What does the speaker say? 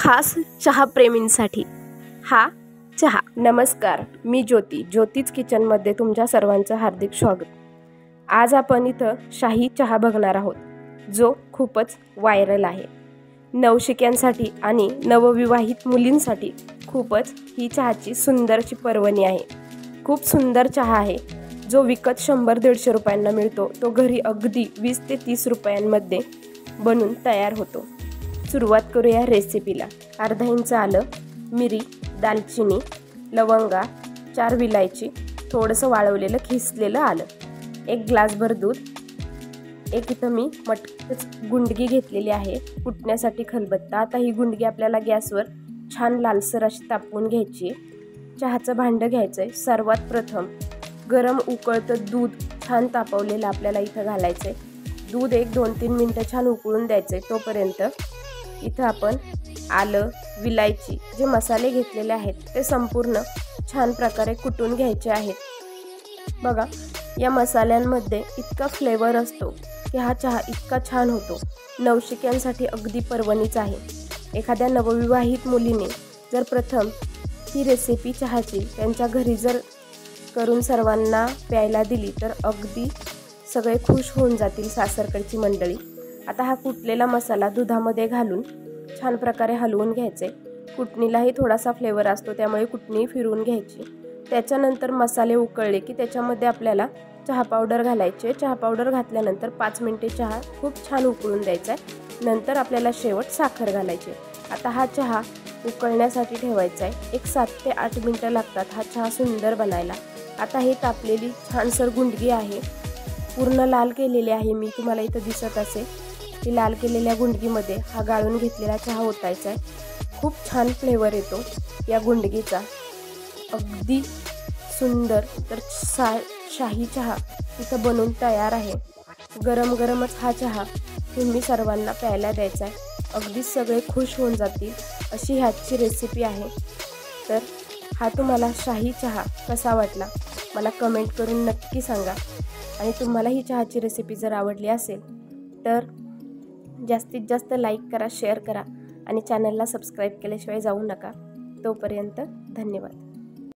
खास चहा प्रेमींसाठी हा चहा। नमस्कार, मी ज्योतीच किचनमध्ये तुमच्या सर्वांचं हार्दिक स्वागत। आज आपण इथं शाही चहा बघणार आहोत, जो खूपच व्हायरल आहे। नवशिक्यांसाठी आणि नवविवाहित मुलींसाठी खूपच ही चहाची सुंदरची पर्वणी आहे। खूप सुंदर चहा आहे, जो विकत 100-150 रुपयांना मिळतो, तो घरी अगदी 20 ते 30 रुपयांमध्ये बनून तयार होतो। सुरुवात करूया रेसिपीला। अर्धा इंच आलं, मिरी, दालचिनी, लवंगा, 4 विलायची, थोडंसं वाळवलेलं खिसलेलं आलं, 1 ग्लासभर दूध, एक इथं मी मटकीच गुंडगी घेतलेली आहे कुटण्यासाठी खलबत्ता। आता ही गुंडगी आपल्याला गॅसवर छान लालसर अशी तापवून घ्यायची। चहाचं भांडं घ्यायचंय। सर्वात प्रथम गरम उकळतं दूध छान तापवलेलं आपल्याला इथं घालायचंय। दूध 1-2-3 मिनिटं छान उकळून द्यायचंय। तोपर्यंत इथं आपण आलं, विलायची जे मसाले घेतलेले आहेत ते संपूर्ण छान प्रकारे कुटून घ्यायचे आहेत। बघा, या मसाल्यांमध्ये इतका फ्लेवर असतो की हा चहा इतका छान होतो। नवशिक्यांसाठी अगदी पर्वणीच आहे। एखाद्या नवविवाहित मुलीने जर प्रथम ही रेसिपी चहाची त्यांच्या घरी जर करून सर्वांना प्यायला दिली तर अगदी सगळे खुश होऊन जातील, सासरकडची मंडळी। आता हा कुटलेला मसाला दुधामध्ये घालून छान प्रकारे हलवून घ्यायचे। कुटणीलाही थोडासा फ्लेवर असतो, त्यामुळे कुटणी फिरवून घ्यायची। त्याच्यानंतर मसाले उकळले की त्याच्यामध्ये आपल्याला चहा पावडर घालायचे। चहा पावडर घातल्यानंतर 5 मिनिटे चहा खूप छान उकळून द्यायचा आहे। नंतर आपल्याला शेवट साखर घालायची। आता हा चहा उकळण्यासाठी ठेवायचा आहे। एक 7 ते 8 मिनिटं लागतात हा चहा सुंदर बनायला। आता ही तापलेली छानसर गुंडगी आहे, पूर्ण लाल केलेली आहे मी, तुम्हाला इथं दिसत असेल। ती लाल केलेल्या गुंडगीमध्ये हा गाळून घेतलेला चहा ओतायचा आहे। खूप छान फ्लेवर येतो या गुंडगीचा, अगदी सुंदर। तर शाही चहा इथं बनून तयार आहे। गरम गरमच हा चहा तुम्ही सर्वांना प्यायला द्यायचा आहे। अगदी सगळे खुश होऊन जातील अशी ह्याची रेसिपी आहे। तर हा तुम्हाला शाही चहा कसा वाटला मला कमेंट करून नक्की सांगा। आणि तुम्हाला ही चहाची रेसिपी जर आवडली असेल तर जास्तीत जास्त लाईक करा, शेअर करा आणि चॅनलला सबस्क्राईब केल्याशिवाय जाऊ नका। तोपर्यंत धन्यवाद।